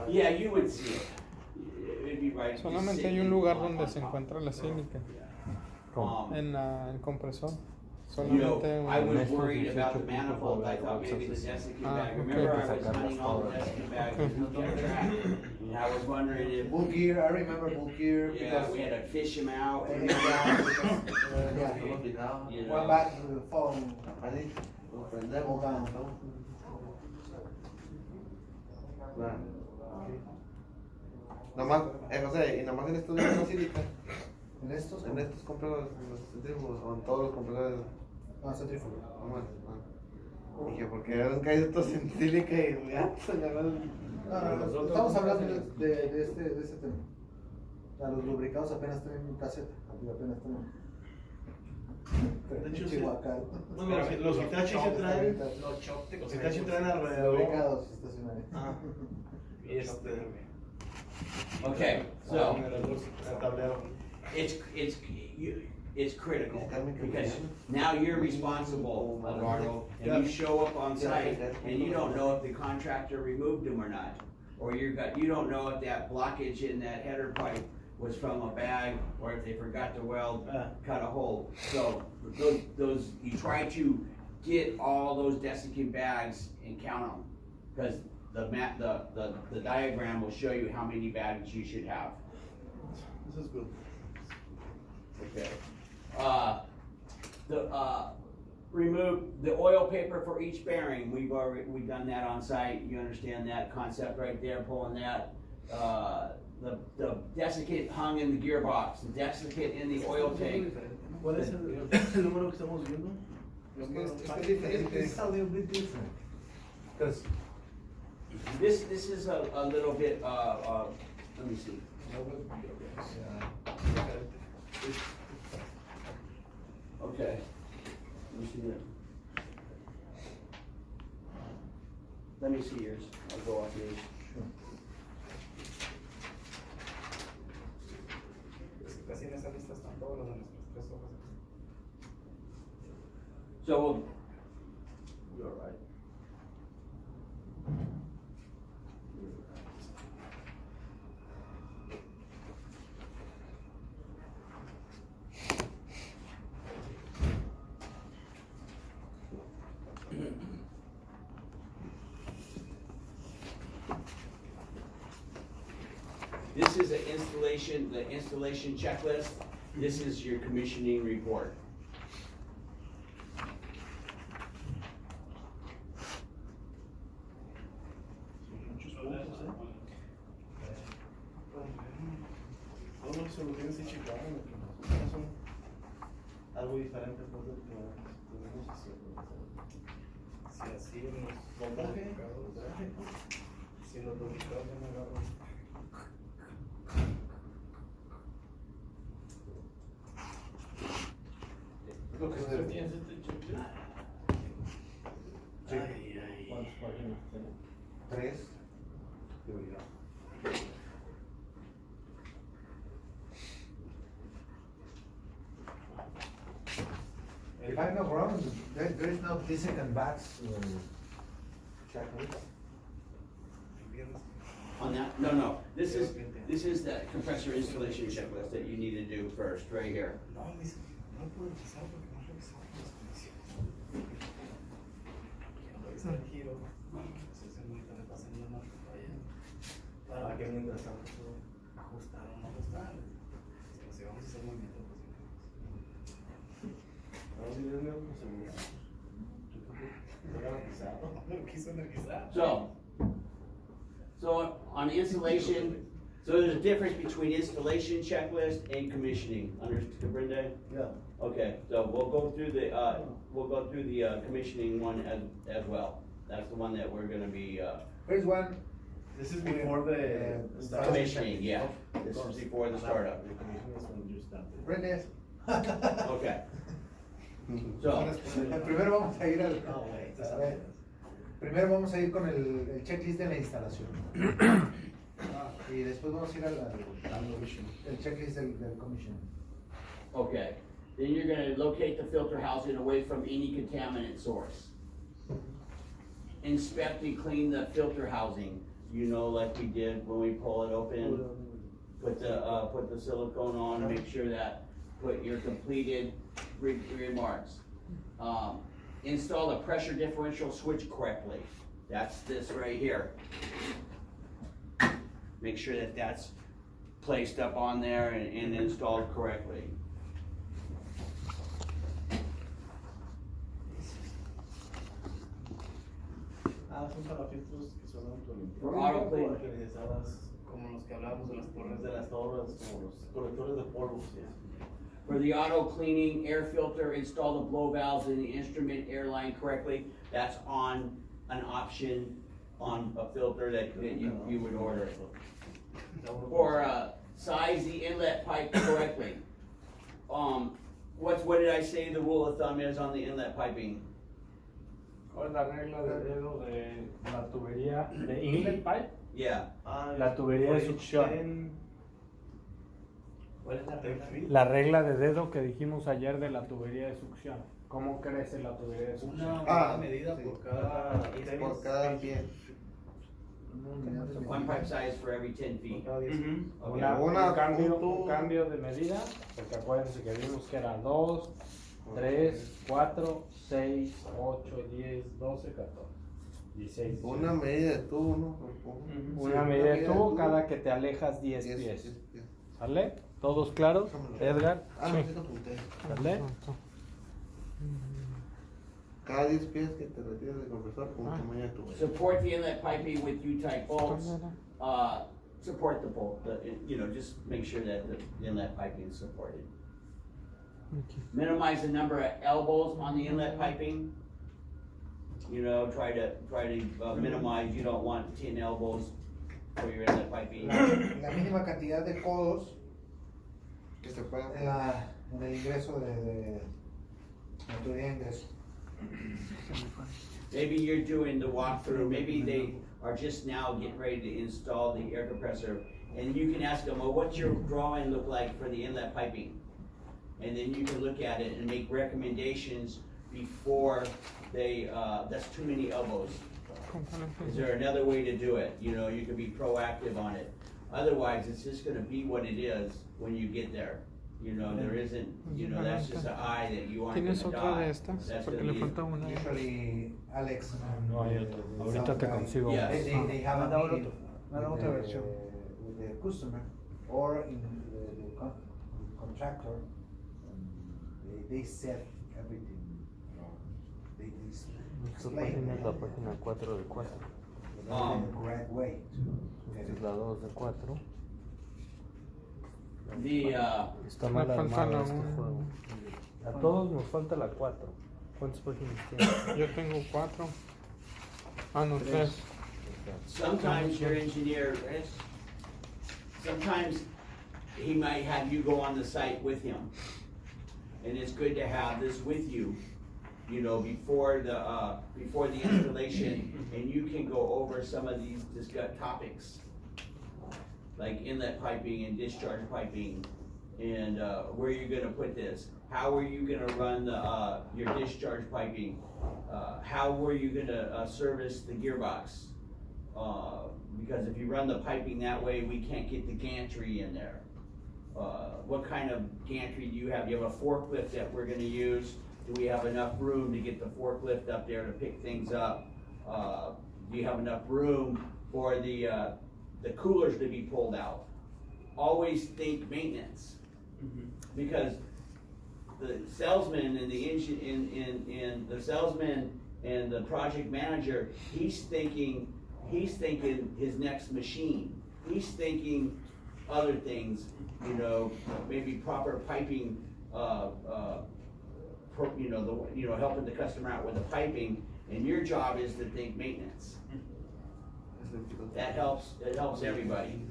Yeah, you would see it. It'd be right. Solamente hay un lugar donde se encuentra la cínica. En compresor. You know, Solamente I was Estos worried about the 18 manifold. I people thought maybe the bolsas. desiccant Ah, bag. okay. Remember, I was Sacarlas hunting all the todas. desiccant bags and we kept track. And I was wondering if, Bull gear, I remember bull gear. yeah, because- we had to fish them out. Yeah, because, You one know. back to the phone, level down. Claro. Nomás, José, y nomás en estos días no sílica, En estos, en estos compresores, en los centrífugos, o en todos los compresores. no, centrífugo. Nomás, dije, porque eran caído estos en sílica y ya, No, estamos hablando de este tema. A los lubricados apenas tienen un caseta, apenas tienen. De hecho, sí. Chihuahua. Bueno, los Hitachi se traen, los Hitachi traen alrededor. Lubricados estacionarios. Ah, Okay, so el tablero. it's critical because now you're responsible, Eduardo, and you show up on site and you don't know if the contractor removed them or not. Or you don't know if that blockage in that header pipe was from a bag or if they forgot to weld, cut a hole. So those, you try to get all those desiccant bags and count them. Cause the diagram will show you how many bags you should have. This is good. Okay. Remove the oil paper for each bearing. We've done that on site. You understand that concept right there, pulling that. The desiccant hung in the gearbox, the desiccant in the oil tank. ¿Cuál es el número que estamos viendo? It's a little bit different. Because This is a little bit, let me see. Okay. Let me see that. Let me see yours. I'll go off yours. Casi en esa lista están todos los de nuestras 3 hojas. So, you're all right. This is the installation checklist. This is your commissioning report. Algunas soluciones sí checaron, son algo diferente pues del que podemos hacer. Si así en los voltaje, si los lubricados no agarran. lo que se ¿Tienes este checklist? Sí. Ay. ¿Cuántas páginas tiene? 3. If I'm not wrong, there is no desiccant bags checklist. On that, no, this is the compressor installation checklist that you need to do first, right here. No, dice, no puedo empezar porque no revisamos las condiciones. Cuando revisan el giro, se hace muy tarde, pasan una marca para allá. Para que mientras tanto ajustar o no ajustar. Si vamos a hacer movimiento, No, si Dios mío, como seguridad. Está garantizado. no quiso analizar. So on installation, so there's a difference between installation checklist and commissioning, understood, Brenda? Yeah. Okay, so we'll go through the commissioning one as well. That's the one that we're gonna be, Here's one. This is before the start. commissioning, yeah. This is before the startup. The commission is when you start. Brendan. Okay. So, Primero vamos a ir al. Ah, güey, a ver, primero vamos a ir con el checklist de la instalación. Y después vamos a ir al el checklist del commission. okay. Then you're gonna locate the filter housing away from any contaminant source. inspect and clean the filter housing, you know, like we did when we pull it open. Put the silicone on, make sure that, put your completed remarks. Install the pressure differential switch correctly. That's this right here. Make sure that that's placed up on there and installed correctly. Son para filtros que son autolimpiados. For auto clean. Autorizadas Como los que hablábamos de las torres de las torres, como los colectores de polvo. For the auto cleaning air filter, install the blow valves in the instrument air line correctly. That's on an option on a filter that you would order. For size the inlet pipe correctly. What did I say the rule of thumb is on the inlet piping? ¿Cuál es la regla de dedo de la tubería de inlet pipe? Yeah. La tubería de succión. ¿Cuál es la regla? La regla de dedo que dijimos ayer de la tubería de succión. ¿Cómo crece la tubería de succión? Una medida sí. por cada Por cada pie. One pipe size for every 10 feet. Okay. Un cambio de medida, porque acuérdense que vimos que era 2, 3, 4, 6, 8, 10, 12, 14, 16. Una medida de tubo, ¿no? Una medida de tubo cada que te alejas 10 pies. ¿Sale? ¿Todos claros? Edgar. Ah, no, sí lo apunté. ¿Sale? Cada 10 pies que te retiras del compresor, un tamaño de tubo. Support the inlet piping with U-type bolts. Support the bolt, just make sure that the inlet piping is supported. Minimize the number of elbows on the inlet piping. Try to minimize, you don't want 10 elbows for your inlet piping. La mínima cantidad de codos Que se pueda. en el ingreso de la tubería de ingreso. Maybe you're doing the walkthrough, maybe they are just now getting ready to install the air compressor, and you can ask them, well, what's your drawing look like for the inlet piping? And then you can look at it and make recommendations before that's too many elbows. Is there another way to do it? You can be proactive on it. Otherwise, it's just gonna be what it is when you get there. There isn't, that's just an eye that you aren't ¿Tienes gonna otra de die. estas? That's Porque gonna le be falta una. Usually, Alex. No hay otra. Ahorita te consigo. Yeah. They have a Manda meeting otra versión. with the customer or in the contractor. They set everything. They Esta explain página es la página 4 de 4. in the correct way. Esta es la 2 de 4. Está Me mal falta armado la este uno. juego. A todos nos falta la 4. ¿Cuántas páginas tienes? Yo tengo 4. Ah, no, 3. Sometimes your engineer, sometimes he might have you go on the site with him. And it's good to have this with you, before the installation, and you can go over some of these topics. Like inlet piping and discharge piping, and where you're gonna put this. How are you gonna run your discharge piping? How were you gonna service the gearbox? Because if you run the piping that way, we can't get the gantry in there. What kind of gantry do you have? You have a forklift that we're gonna use. Do we have enough room to get the forklift up there to pick things up? Do you have enough room for the coolers to be pulled out? Always think maintenance. Because the salesman and the engine the salesman and the project manager, he's thinking his next machine. He's thinking other things, maybe proper piping, helping the customer out with the piping, and your job is to think maintenance. It helps everybody.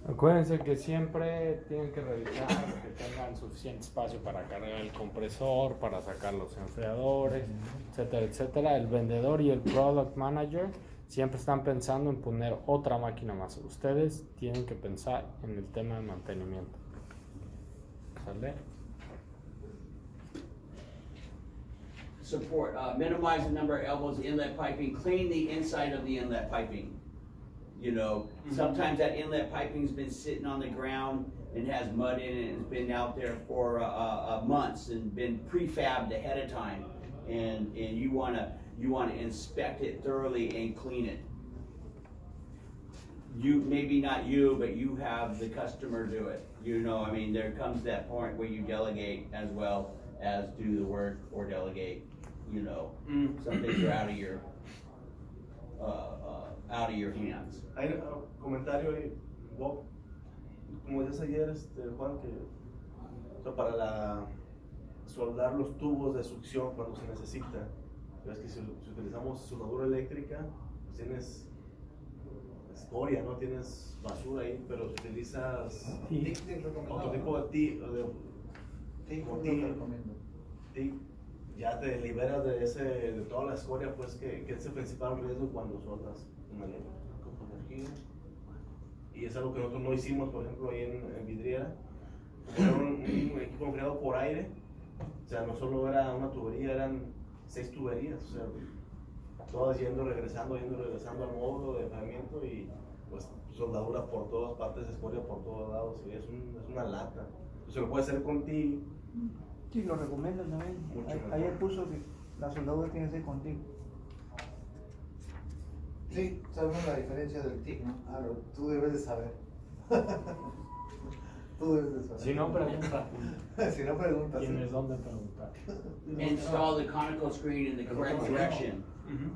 Acuérdense que siempre tienen que revisar que tengan suficiente espacio para cargar el compresor, para sacar los enfriadores, etcétera, etcétera. El vendedor y el product manager siempre están pensando en poner otra máquina más. Ustedes tienen que pensar en el tema de mantenimiento. ¿Sale? support, minimize the number of elbows, inlet piping, clean the inside of the inlet piping. You know, sometimes that inlet piping's been sitting on the ground and has mud in it, and it's been out there for, months and been prefabbed ahead of time. And you wanna inspect it thoroughly and clean it. You, maybe not you, but you have the customer do it. You know, I mean, there comes that point where you delegate as well as do the work or delegate, you know. Some things are out of your hands. Hay un comentario ahí, Bob, como decías ayer, Juan, que o sea, para soldar los tubos de succión cuando se necesita, ves que si utilizamos soldadura eléctrica, pues tienes escoria, no tienes basura ahí, pero si utilizas otro tipo de Sí, como yo te recomiendo. TIC, ya te liberas de toda la escoria, pues que es el principal riesgo cuando soldas una energía. Y es algo que nosotros no hicimos, por ejemplo, ahí en Vidriera. Como era un equipo enfriado por aire, o sea, no solo era una tubería, eran 6 tuberías, o sea, todas regresando al módulo de enfriamiento y pues soldadura por todas partes, escoria por todos lados, y es una lata. Se lo puede hacer contigo. Sí, lo recomiendan también. Mucho mejor. Ayer puso que la soldadura tiene que ser contigo. Sí, sabemos la diferencia del TIC, ¿no? Ah, tú debes de saber. Tú debes de saber. Si no, pregunta. Si no, preguntas. ¿Tienes dónde preguntar? Install the conical screen in the correct direction.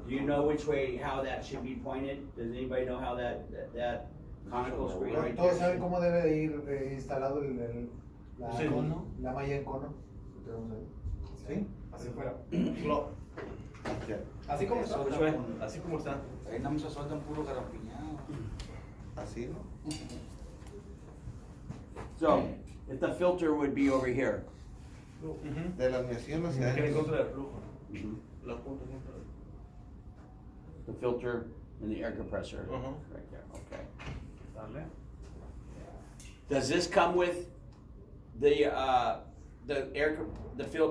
Do you know which way, how that should be pointed? Does anybody know how that conical screen right Todos there? saben cómo debe de ir instalado Sí. la malla en cono. ¿Sí? Así fuera. Así como está. Así como está. Ahí nada más se sueltan puro garampiñado. Así, ¿no? So, if the filter would be over here. De la admisión Que hacia en adentro. contra del flujo. La punta contra del The filter and the air compressor. Uh-huh. Right there, okay. Dale. Does this come with the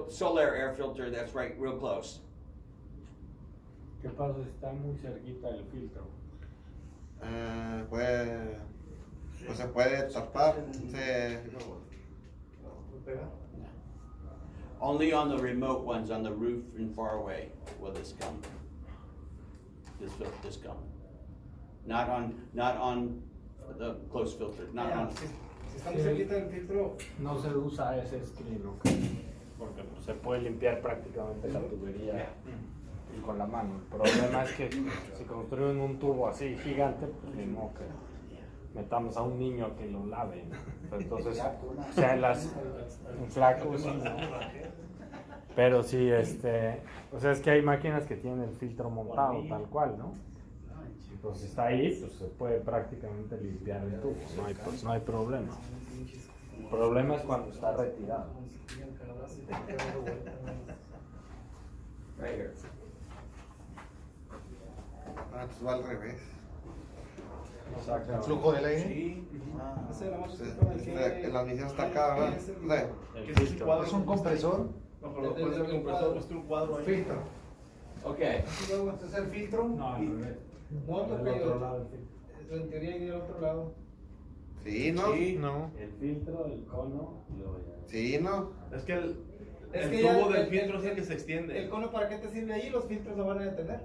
solar air filter that's right real close? ¿Qué pasa si está muy cerquita el filtro? Pues se puede tapar. Only on the remote ones, on the roof and far away, will this come. This come. Not on the close filter, not on. Si estamos cerquita del filtro, No se usa ese screen, ¿ok? Porque pues, se puede limpiar prácticamente la tubería y con la mano. El problema es que si construyen un tubo así gigante, pues ni modo que metamos a un niño a que lo lave, ¿no? Entonces, o sea, en flaco, sí, ¿no? Pero sí, o sea, es que hay máquinas que tienen el filtro montado tal cual, ¿no? Pues si está ahí, pues se puede prácticamente limpiar el tubo, no hay problema. El problema es cuando está retirado. Right here. Entonces va al revés. ¿El flujo del aire? Sí. ese era más La admisión está acá, ¿verdad? O sea, ¿Qué es ese cuadro? ¿Es un compresor? No, pero puede ser un compresor, es un cuadro ahí. Filtro. Okay. Este es el filtro. No, al revés. No, Del toca otro lado el filtro. en teoría iría al otro lado. sí, ¿no? Sí. No. El filtro, el cono y luego ya. Sí, ¿no? Es que el que ya tubo del el- filtro es el que se extiende. ¿El cono para qué te sirve ahí? Los filtros lo van a detener.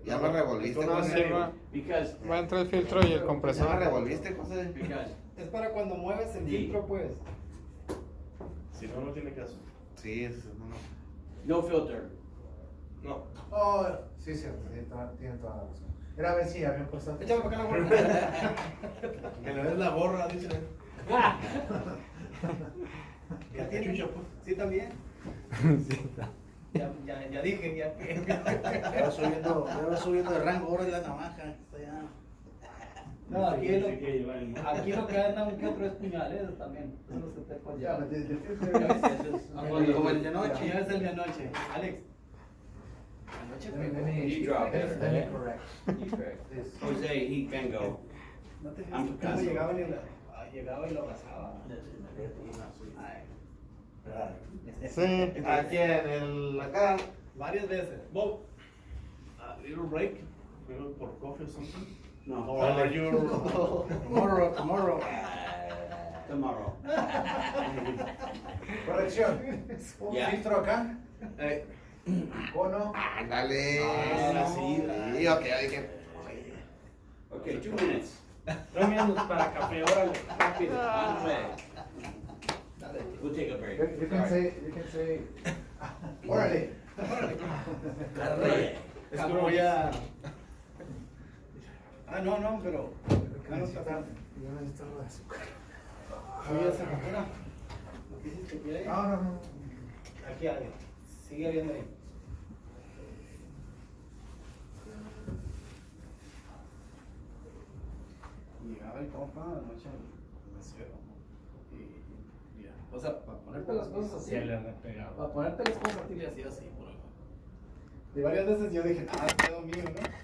Ya me revolviste, El cono José. medio. Because, Va entre el filtro y el Ya me compresor. revolviste, José. because Es para cuando mueves el Sí. filtro, pues. Si no, no tiene caso. Sí, no. no filter. No. Oh, sí, cierto, tiene toda la razón. Era a ver si habían puesto. Échame para acá la bolsa. Que le des la gorra, dicen. ¿Ya La tiene? cachucha, pues. Sí, también. Ya dije, ya. Ya va subiendo de rango, ahora es la navaja. Está ya. No, aquí, Sí, sí que lleva el- aquí lo que anda un que otro es puñales también. Son los que te ponen. Ya, Como el de noche. Ya es el de noche. Alex. Anoche You drop it. Correct. You correct. Jose, he can go. No te I'm fijas caso. llegaba y lo abrazaba. Ay. Sí. Aquí acá, varias veces. Well, a little break, maybe for coffee or something. No. Or are you Tomorrow. Tomorrow. Corrección. Ya. Filtro acá. Cono. Ándale. Ahora sí, Sí, ok, dije. Okay, 2 minutes. 3 minutos para café, órale, rápido. On the way. We'll take a break. You can say, órale. Órale. Es que voy a. No, pero. Yo necesito algo de azúcar. Voy a hacer factura. ¿Lo que dices que quiere? No. Aquí hay. Sigue viendo ahí. Llegaba el compa anoche al mesero. Y ya. O sea, para ponerte las cosas así. Se le repegaba. Para ponerte las cosas así le hacía así, por algo. Y varias veces yo dije, es pedo mío, ¿no?